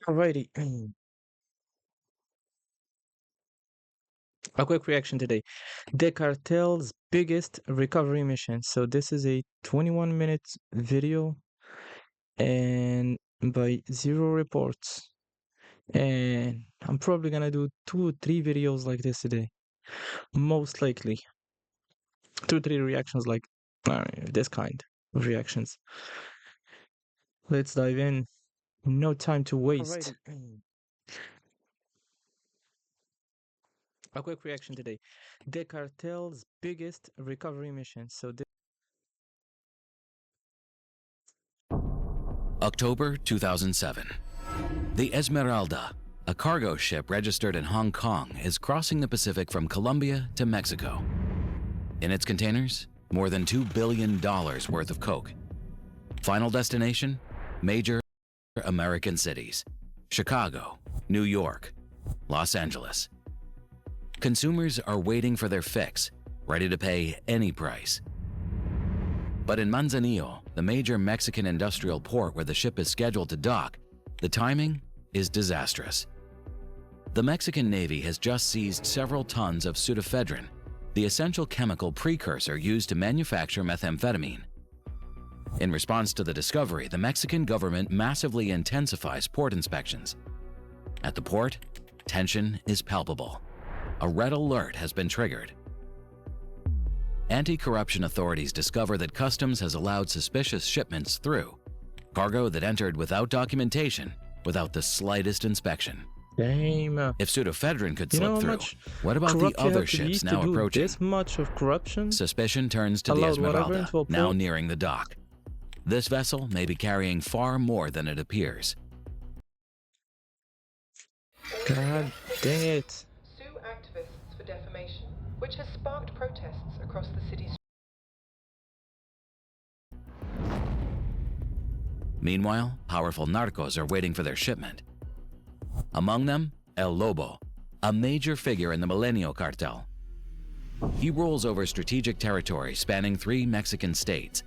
Alrighty. A quick reaction today. The cartel's biggest recovery mission. So this is a 21-minute video and by zero reports. And I'm probably gonna do 2 or 3 videos like this today. Most likely. 2 or 3 reactions like this kind of reactions. Let's dive in. No time to waste. A quick reaction today. The cartel's biggest recovery mission. So this October 2007. The Esmeralda, a cargo ship registered in Hong Kong, is crossing the Pacific from Colombia to Mexico. In its containers, more than $2 billion worth of coke. Final destination, major American cities: Chicago, New York, Los Angeles. Consumers are waiting for their fix, ready to pay any price. But in Manzanillo, the major Mexican industrial port where the ship is scheduled to dock, the timing is disastrous. The Mexican Navy has just seized several tons of pseudoephedrine, the essential chemical precursor used to manufacture methamphetamine. In response to the discovery, the Mexican government massively intensifies port inspections. At the port, tension is palpable. A red alert has been triggered. Anti-corruption authorities discover that customs has allowed suspicious shipments through, cargo that entered without documentation, without the slightest inspection. Damn. If pseudoephedrine could You know slip how through, much what about the corrupt you other have to be ships to now do approaching? this much of corruption? Suspicion turns to the Allowed whatever Esmeralda, into a now port? nearing the dock. This vessel may be carrying far more than it appears. God dang it. Sue activists for defamation, which has sparked protests across the city's. Meanwhile, powerful narcos are waiting for their shipment. Among them, El Lobo, a major figure in the Milenio cartel. He rules over strategic territory spanning 3 Mexican states.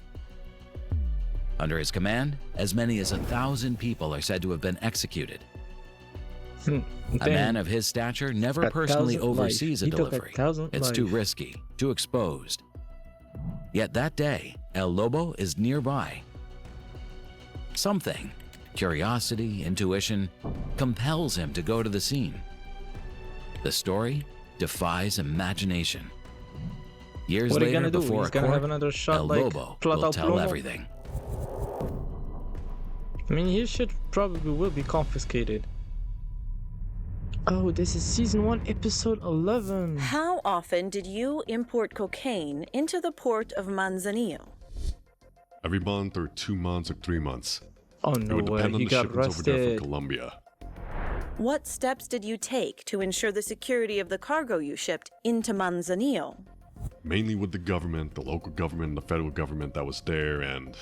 Under his command, as many as 1,000 people are said to have been executed. A man of his stature never personally oversees a delivery. It's too risky, too exposed. Yet that day, El Lobo is nearby. Something, curiosity, intuition, compels him to go to the scene. The story defies imagination. Years What are you later, gonna do? before He's a gonna court, have another shot El like Lobo Plata will tell Plomo? everything. I mean, his shit probably will be confiscated. Oh, this is season 1, episode 11. How often did you import cocaine into the port of Manzanillo? Every month or 2 months or 3 months. Oh, It no would way. depend on He the got shipments over there arrested. from Colombia. What steps did you take to ensure the security of the cargo you shipped into Manzanillo? Mainly with the government, the local government, and the federal government that was there, and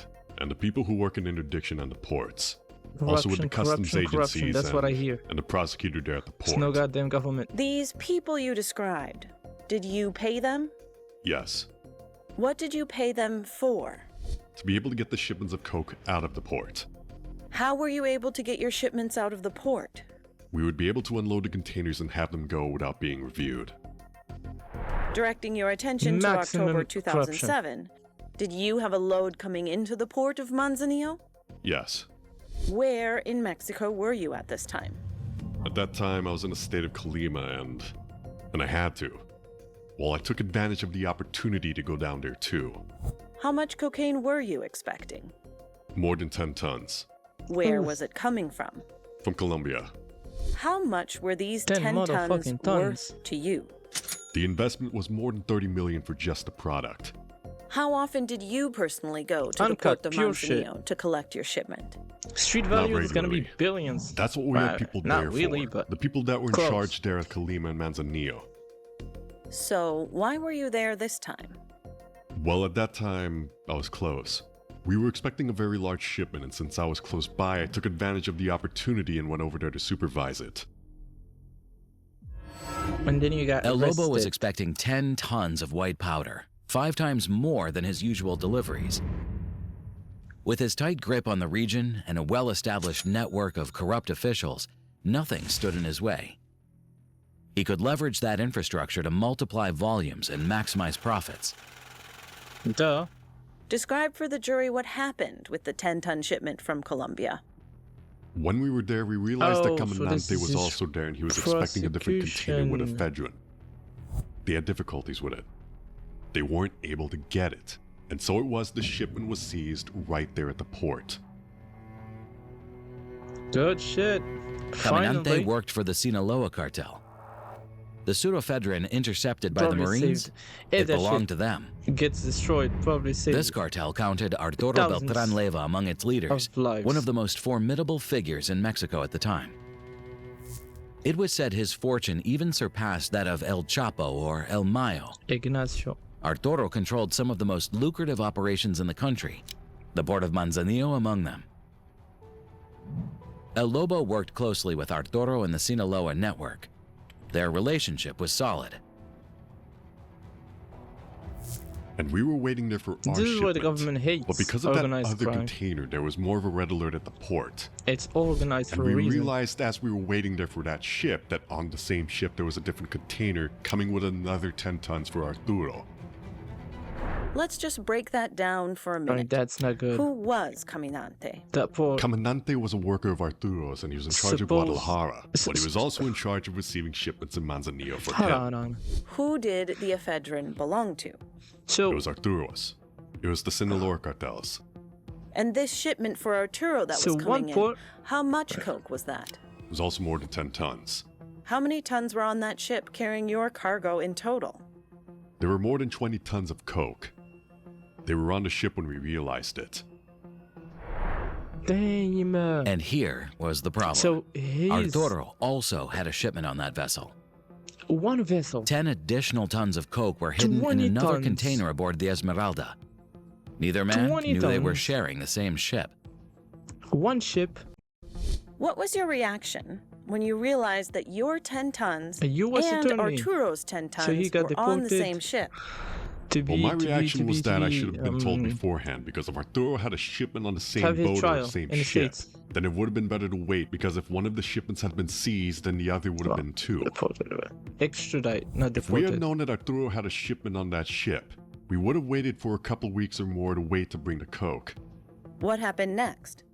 the people who work in interdiction and the ports. Also with the customs agencies That's what I hear. and the prosecutor there at the It's port. no goddamn government. These people you described, did you pay them? Yes. What did you pay them for? To be able to get the shipments of coke out of the port. How were you able to get your shipments out of the port? We would be able to unload the containers and have them go without being reviewed. Directing your attention to Maximum October 2007, did you have a load coming into the port of Manzanillo? Yes. Where in Mexico were you at this time? At that time, I was in the state of Colima, and I had to. Well, I took advantage of the opportunity to go down there too. How much cocaine were you expecting? More than 10 tons. Where Oof. was it coming from? From Colombia. How much were these 10 10 tons motherfucking tons. worth to you? The investment was more than 30 million for just the product. How often did you personally go to Uncut, the port of pure shit. Manzanillo to collect your shipment? Street value is gonna be regularly. billions. That's what we had people there Not really, for. but The people that were in close. charge there at Colima and Manzanillo. So, why were you there this time? Well, at that time, I was close. We were expecting a very large shipment, and since I was close by, I took advantage of the opportunity and went over there to supervise it. And then you got El Lobo was arrested. expecting 10 tons of white powder, 5 times more than his usual deliveries. With his tight grip on the region and a well-established network of corrupt officials, nothing stood in his way. He could leverage that infrastructure to multiply volumes and maximize profits. Duh. Describe for the jury what happened with the 10-ton shipment from Colombia. When we were there, we realized that Oh, so this Comandante was is also there and he was expecting a different container with prosecution. ephedrine. They had difficulties with it. They weren't able to get it, and so it was the shipment was seized right there at the port. Good shit. Caminante Finally. worked for the Sinaloa cartel. The pseudoephedrine intercepted by the Probably Marines, saved. If it that belonged shit to them. gets destroyed, probably saved This cartel counted Arturo thousands Beltran Leyva among its leaders, of lives. one of the most formidable figures in Mexico at the time. It was said his fortune even surpassed that of El Chapo or El Mayo. Ignacio. Arturo controlled some of the most lucrative operations in the country, the port of Manzanillo among them. El Lobo worked closely with Arturo and the Sinaloa network. Their relationship was solid. And we were waiting there for our This is what the shipment. government hates. But because of that organized other crime. container, there was more of a red alert at the port. It's organized And for we a reason. realized as we were waiting there for that ship that on the same ship there was a different container coming with another 10 tons for Arturo. Let's just break that down for a Right, minute. that's not good. Who was Caminante? That poor. Comandante was a worker of Arturo's and he was in charge of Suppose- Guadalajara, but he was also in charge of receiving shipments in Manzanillo for Hold him. on. Who did the ephedrine belong to? So, It was Arturo's. It was the Sinaloa cartels. And this shipment for Arturo that So was one coming in, port- how much coke was that? It was also more than 10 tons. How many tons were on that ship carrying your cargo in total? There were more than 20 tons of coke. They were on the ship when we realized it. damn. And here was the problem. So he's Arturo also had a shipment on that vessel. one vessel. 10 additional tons of coke were hidden in 20 another tons. container aboard the Esmeralda. Neither man 20 knew they were tons. sharing the same ship. One ship. What was your reaction when you realized that your 10 tons A US and attorney. Arturo's 10 tons So he got were on the deported. same ship? To be, Well, my to be- reaction to be- was to that I be, should have been told beforehand, because if Arturo had a shipment on the same have his boat or trial the same in the ship, States. then it would have been better to wait, because if one of the shipments had been seized, then the other would have Well, been too. Deported. Extradite, not If we had deported. known that Arturo had a shipment on that ship, we would have waited for a couple weeks or more to wait to bring the coke. What happened next?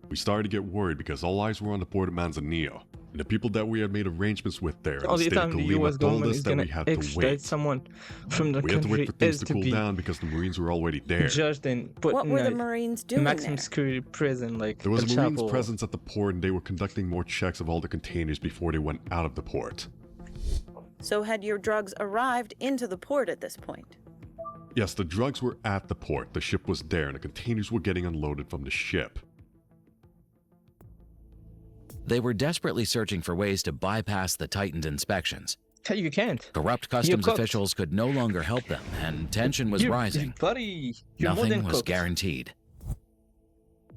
We started to get worried because all eyes were on the port of Manzanillo, and the people that we had made arrangements with there in the Only state of time the Colima US told government us is that gonna we had to extradite wait. someone from the We had to country wait for things is to to cool be down because the Marines were already there. judged and put What in were the a Marines doing maximum there? security prison, like There was El a Marines Chapo. presence at the port and they were conducting more checks of all the containers before they went out of the port. So had your drugs arrived into the port at this point? Yes, the drugs were at the port, the ship was there, and the containers were getting unloaded from the ship. They were desperately searching for ways to bypass the tightened inspections. You can't. Corrupt customs cooked. officials could no longer help them, and tension was rising. Buddy, you're more Nothing than was cooked. guaranteed.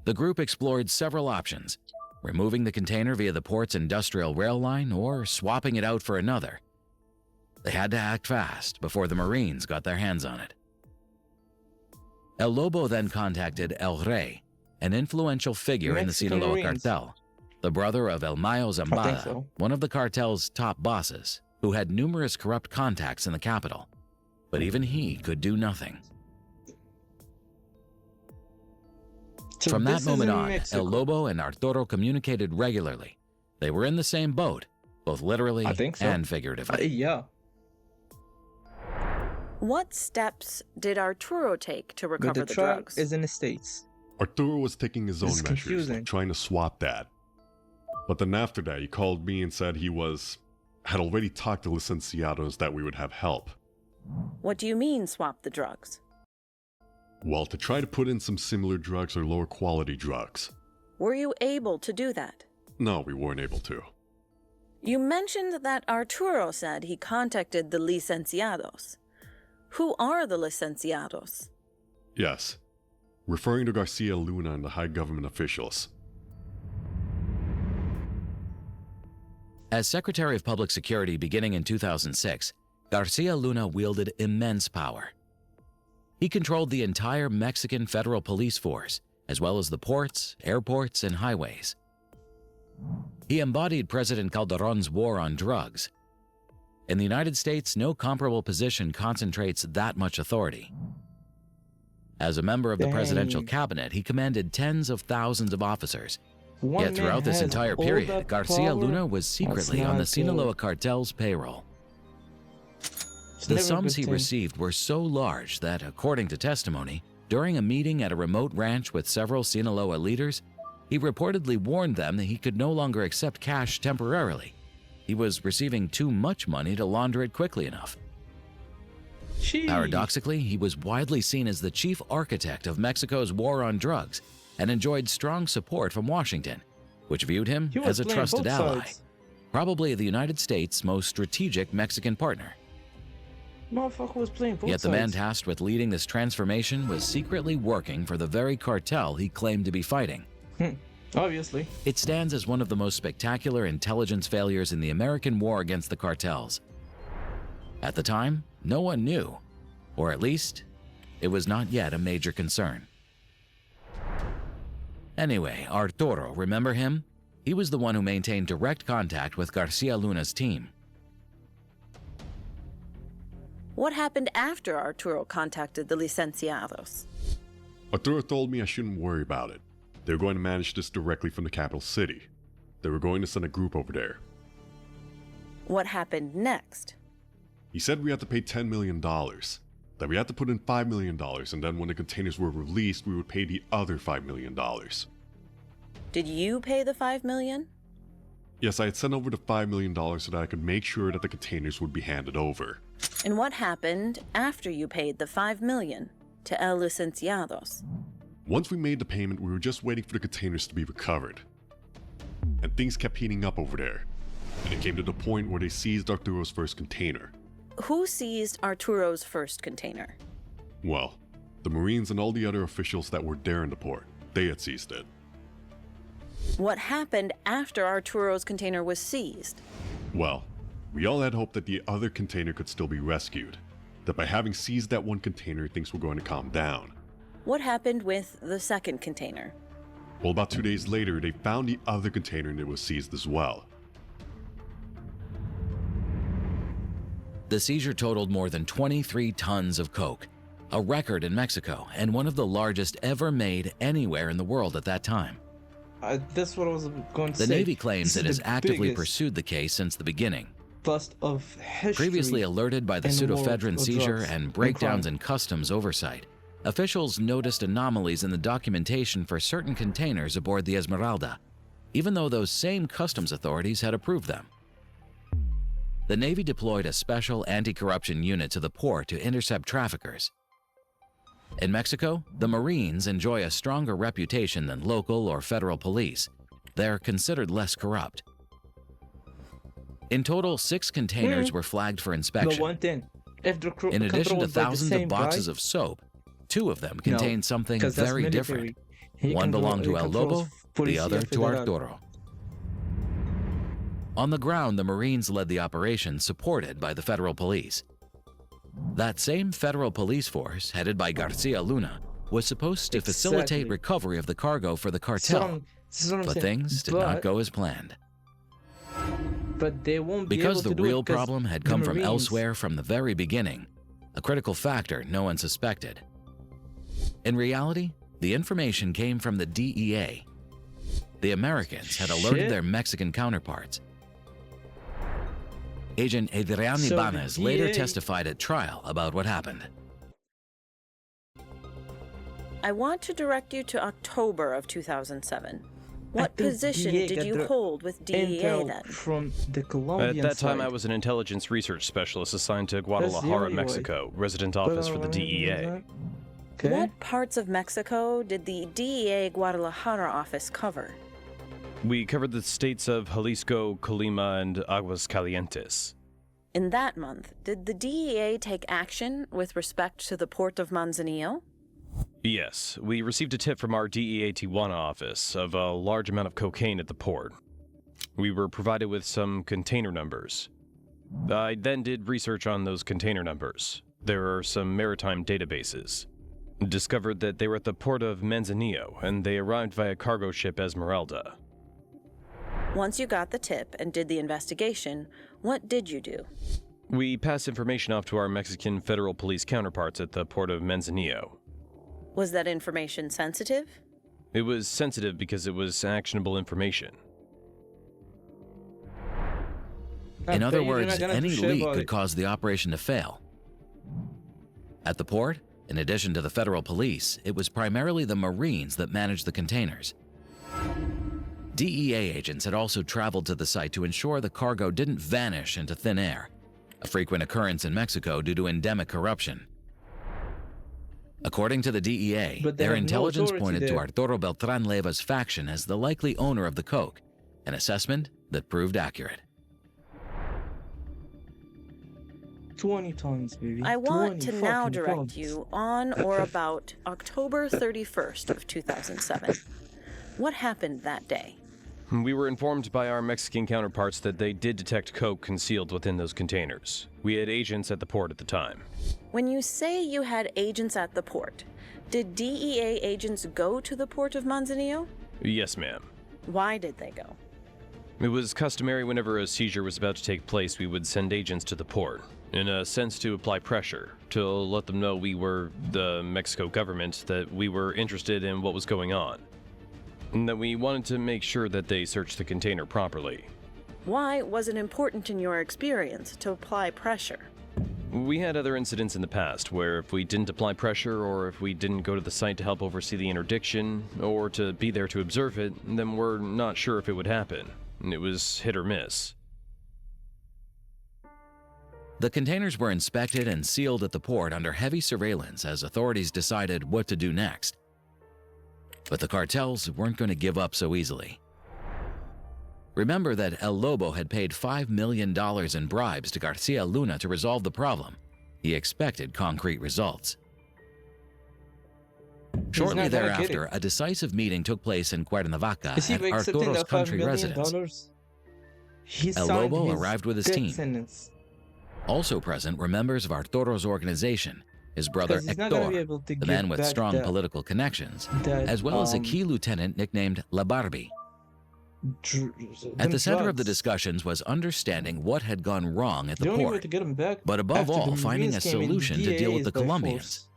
The group explored several options, removing the container via the port's industrial rail line or swapping it out for another. They had to act fast before the Marines got their hands on it. El Lobo then contacted El Rey, an influential figure in the Mexican Sinaloa Marines. cartel, the brother of El Mayo Zambada, so. one of the cartel's top bosses, who had numerous corrupt contacts in the capital. But even he could do nothing. So From this that is moment in on, Mexico. El Lobo and Arturo communicated regularly. They were in the same boat, both literally I think so. and figuratively. Yeah. What steps did Arturo take to But recover the the trial drugs? is in the States. Arturo was taking his own This is measures, confusing. like trying to swap that. But then after that, he called me and said had already talked to licenciados that we would have help. What do you mean, swap the drugs? Well, to try to put in some similar drugs or lower quality drugs. Were you able to do that? No, we weren't able to. You mentioned that Arturo said he contacted the licenciados. Who are the licenciados? Yes, referring to Garcia Luna and the high government officials. As Secretary of Public Security beginning in 2006, Garcia Luna wielded immense power. He controlled the entire Mexican federal police force as well as the ports, airports, and highways. He embodied President Calderon's war on drugs. In the United States, no comparable position concentrates that much authority. As a member of the presidential cabinet, he commanded tens of thousands of officers. Yet throughout this entire period, Garcia Luna was secretly on the Sinaloa cartel's payroll. The sums he received were so large that, according to testimony, during a meeting at a remote ranch with several Sinaloa leaders, he reportedly warned them that he could no longer accept cash temporarily. He was receiving too much money to launder it quickly enough. Paradoxically, he was widely seen as the chief architect of Mexico's war on drugs and enjoyed strong support from Washington, which viewed him as a trusted ally, probably the United States' most strategic Mexican partner. Motherfucker was playing both Yet the man sides. tasked with leading this transformation was secretly working for the very cartel he claimed to be fighting. Obviously. It stands as one of the most spectacular intelligence failures in the American war against the cartels. At the time, no one knew, or at least, it was not yet a major concern. Anyway, Arturo, remember him? He was the one who maintained direct contact with Garcia Luna's team. What happened after Arturo contacted the licenciados? Arturo told me I shouldn't worry about it. They were going to manage this directly from the capital city. They were going to send a group over there. What happened next? He said we had to pay $10 million, that we had to put in $5 million, and then when the containers were released, we would pay the other $5 million. Did you pay the $5 million? Yes, I had sent over the $5 million so that I could make sure that the containers would be handed over. And what happened after you paid the $5 million to El Licenciados? Once we made the payment, we were just waiting for the containers to be recovered. And things kept heating up over there. And it came to the point where they seized Arturo's first container. Who seized Arturo's first container? Well, the Marines and all the other officials that were there in the port, they had seized it. What happened after Arturo's container was seized? Well, we all had hoped that the other container could still be rescued. That by having seized that one container, things were going to calm down. What happened with the second container? Well, about 2 days later, they found the other container and it was seized as well. The seizure totaled more than 23 tons of coke, a record in Mexico and one of the largest ever made anywhere in the world at that time. That's what I was going to The say. Navy claims This it is has the actively biggest pursued the case since the beginning. bust of history. Previously alerted by the in the world pseudoephedrine of seizure drugs and and breakdowns crime. in customs oversight, officials noticed anomalies in the documentation for certain containers aboard the Esmeralda, even though those same customs authorities had approved them. The Navy deployed a special anti-corruption unit to the port to intercept traffickers. In Mexico, the Marines enjoy a stronger reputation than local or federal police. They're considered less corrupt. In total, 6 containers were flagged for The inspection. one thing, if the In addition to controls by the thousands same of boxes guy, of soap, 2 of them contained something 'cause that's very military. different. He One control- belonged to he El controls Lobo, the Policía other to Federal. Arturo. On the ground, the Marines led the operation, supported by the federal police. That same federal police force, headed by Garcia Luna, was supposed to facilitate Exactly. recovery of the cargo for the cartel, This is what I'm but saying. things did not go as planned. But they won't be Because able the to do real it 'cause problem had the come from Marines- elsewhere from the very beginning, a critical factor no one suspected. In reality, the information came from the DEA. The Americans had alerted Shit. their Mexican counterparts. Agent Adrián So the Ibanez later DEA testified at trial about what happened. I want to direct you to October of 2007. What think position DEA did got you the hold with DEA Intel then? from the At Colombian that time, side. I was an intelligence research specialist assigned to the Guadalajara, only way. Mexico, resident But, office for the DEA. Okay. What parts of Mexico did the DEA Guadalajara office cover? We covered the states of Jalisco, Colima, and Aguascalientes. In that month, did the DEA take action with respect to the port of Manzanillo? Yes, we received a tip from our DEA Tijuana office of a large amount of cocaine at the port. We were provided with some container numbers. I then did research on those container numbers. There are some maritime databases. Discovered that they were at the port of Manzanillo, and they arrived via cargo ship Esmeralda. Once you got the tip and did the investigation, what did you do? We passed information off to our Mexican federal police counterparts at the port of Manzanillo. Was that information sensitive? It was sensitive because it was actionable information. In other you're words, not gonna any do shit leak about could it. cause the operation to fail. At the port, in addition to the federal police, it was primarily the Marines that managed the containers. DEA agents had also traveled to the site to ensure the cargo didn't vanish into thin air, a frequent occurrence in Mexico due to endemic corruption. According to the DEA, But they their have no intelligence authority pointed to there. Arturo Beltran Leiva's faction as the likely owner of the coke, an assessment that proved accurate. 20 tons, baby. I want 20 to now fucking direct tons. you on or about October 31st of 2007. What happened that day? We were informed by our Mexican counterparts that they did detect coke concealed within those containers. We had agents at the port at the time. When you say you had agents at the port, did DEA agents go to the port of Manzanillo? Yes, ma'am. Why did they go? It was customary whenever a seizure was about to take place, we would send agents to the port, in a sense to apply pressure, to let them know we were the Mexico government, that we were interested in what was going on, and that we wanted to make sure that they searched the container properly. Why was it important in your experience to apply pressure? We had other incidents in the past where if we didn't apply pressure, or if we didn't go to the site to help oversee the interdiction, or to be there to observe it, then we're not sure if it would happen. It was hit or miss. The containers were inspected and sealed at the port under heavy surveillance as authorities decided what to do next. But the cartels weren't going to give up so easily. Remember that El Lobo had paid $5 million in bribes to Garcia Luna to resolve the problem. He expected concrete results. Shortly not gonna get thereafter, it. a decisive meeting took place in Cuernavaca Is he at accepting Arturo's that $5 country million? residence. He El signed Lobo his arrived with his death team. sentence. Also present were members of Arturo's organization, his brother Because he's not gonna be Hector, able to the give man with back strong that- political connections, that, as well as a key lieutenant nicknamed La Barbie. At the center of the discussions was understanding what had gone wrong at the The only way port, to get him back but above after the all, finding a Marines came in, solution to DEA deal with is the by Colombians. force.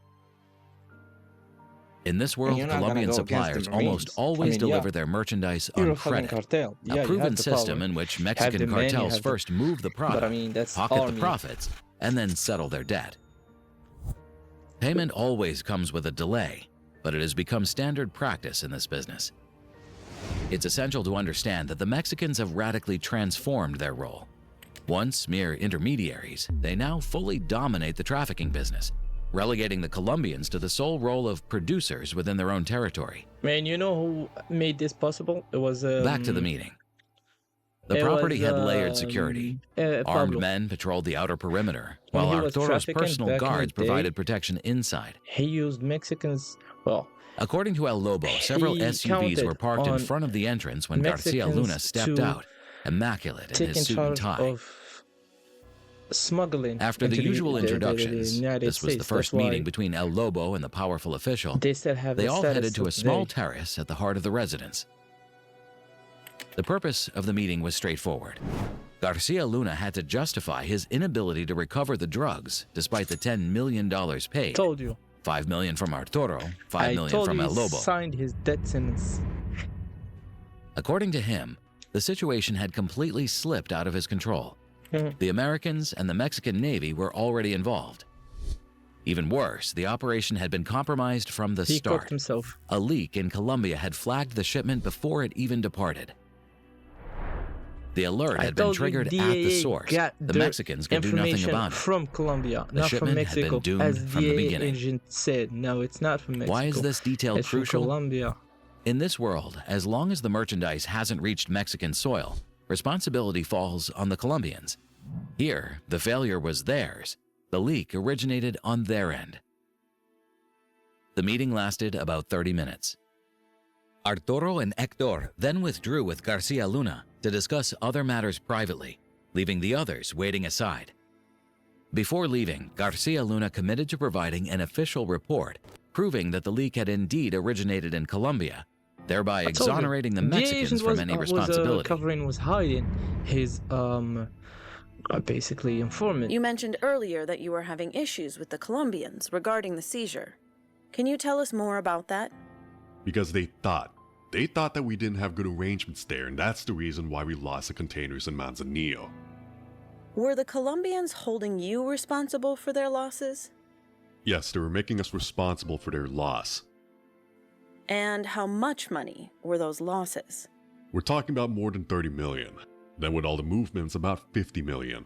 In this world, you're not gonna Colombian go against the suppliers almost Marines. always I mean, deliver yeah. their merchandise You're on a fucking credit, cartel. Yeah, a you proven have the system power. in which Have Mexican the men, you cartels have the- first move the product, But I mean, that's pocket the army. profits, and then settle their debt. Payment always comes with a delay, but it has become standard practice in this business. It's essential to understand that the Mexicans have radically transformed their role. Once mere intermediaries, they now fully dominate the trafficking business, relegating the Colombians to the sole role of producers within their own territory. Man, you know who made this possible? It was Back to the meeting. The it property was, had layered security. Armed Pablo. men patrolled the outer perimeter, When while he was Arturo's trafficking personal back in the guards day- provided protection inside. He used Mexicans. Well, According to El Lobo, several He SUVs were counted parked in on front of the entrance when Garcia Mexicans Luna stepped to out, immaculate in taking his suit and charge tie. of smuggling. After the into usual the introductions, United this was the States. first That's why meeting between El Lobo and the powerful official. They still have They the all status headed to a of small they. terrace at the heart of the residence. The purpose of the meeting was straightforward. Garcia Luna had to justify his inability to recover the drugs despite the $10 million paid. Told you. $5 million from Arturo, I $5 million told from you El he Lobo. signed his death sentence. According to him, the situation had completely slipped out of his control. Mhm. The Americans and the Mexican Navy were already involved. Even worse, the operation had been compromised from the He cooked start. himself. A leak in Colombia had flagged the shipment before it even departed. The alert I had been told you triggered at the DEA source. got The their Mexicans could do nothing information about it. from Colombia, not from shipment had been Mexico, doomed as from the DEA beginning. agent said. No, it's not from Mexico. Why is this detail it's from crucial? Colombia. In this world, as long as the merchandise hasn't reached Mexican soil, responsibility falls on the Colombians. Here, the failure was theirs. The leak originated on their end. The meeting lasted about 30 minutes. Arturo and Hector then withdrew with Garcia Luna to discuss other matters privately, leaving the others waiting aside. Before leaving, Garcia Luna committed to providing an official report proving that the leak had indeed originated in Colombia, thereby I told you, exonerating the DEA Mexicans agent from any responsibility. covering was hiding his basically informant. You mentioned earlier that you were having issues with the Colombians regarding the seizure. Can you tell us more about that? Because they thought that we didn't have good arrangements there, and that's the reason why we lost the containers in Manzanillo. Were the Colombians holding you responsible for their losses? Yes, they were making us responsible for their loss. And how much money were those losses? We're talking about more than 30 million. Then with all the movements, about 50 million.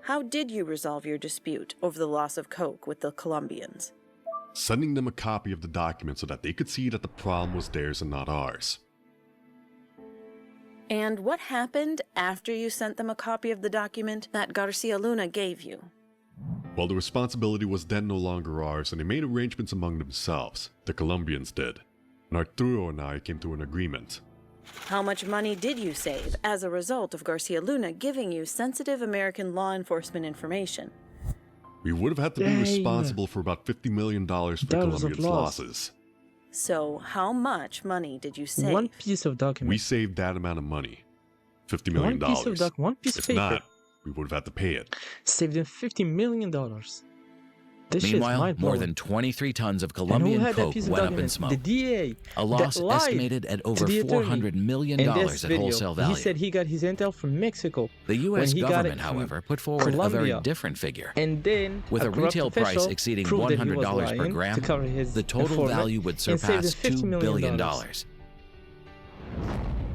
How did you resolve your dispute over the loss of coke with the Colombians? Sending them a copy of the document so that they could see that the problem was theirs and not ours. And what happened after you sent them a copy of the document that Garcia Luna gave you? Well, the responsibility was then no longer ours, and they made arrangements among themselves. The Colombians did. And Arturo and I came to an agreement. How much money did you save as a result of Garcia Luna giving you sensitive American law enforcement information? We would have had to be responsible for about $50 million for Colombians' losses. So, how much money did you save? One piece of document. We saved that amount of money. $50 million. One piece of If not, paper. we would have had to pay it. Saved them $50 million. This Meanwhile, more than 23 tons of Colombian coke went up in smoke. The DEA. A loss estimated at over $400 million at wholesale value. He said he got his intel from Mexico. The U.S. government, however, put forward a very different figure. And then, with a retail price exceeding $100 per gram, the total value would surpass $2 billion.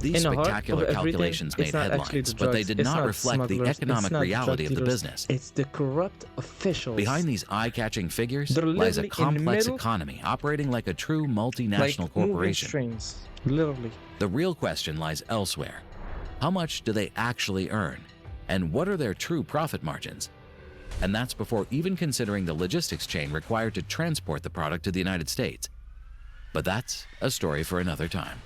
These spectacular calculations made headlines, but they did not reflect the economic reality of the business. It's the corrupt officials. Behind these eye-catching figures lies a complex economy operating like a true multinational corporation. Literally. The real question lies elsewhere. How much do they actually earn? And what are their true profit margins? And that's before even considering the logistics chain required to transport the product to the United States. But that's a story for another time.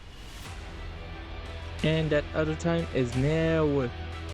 And that other time is now.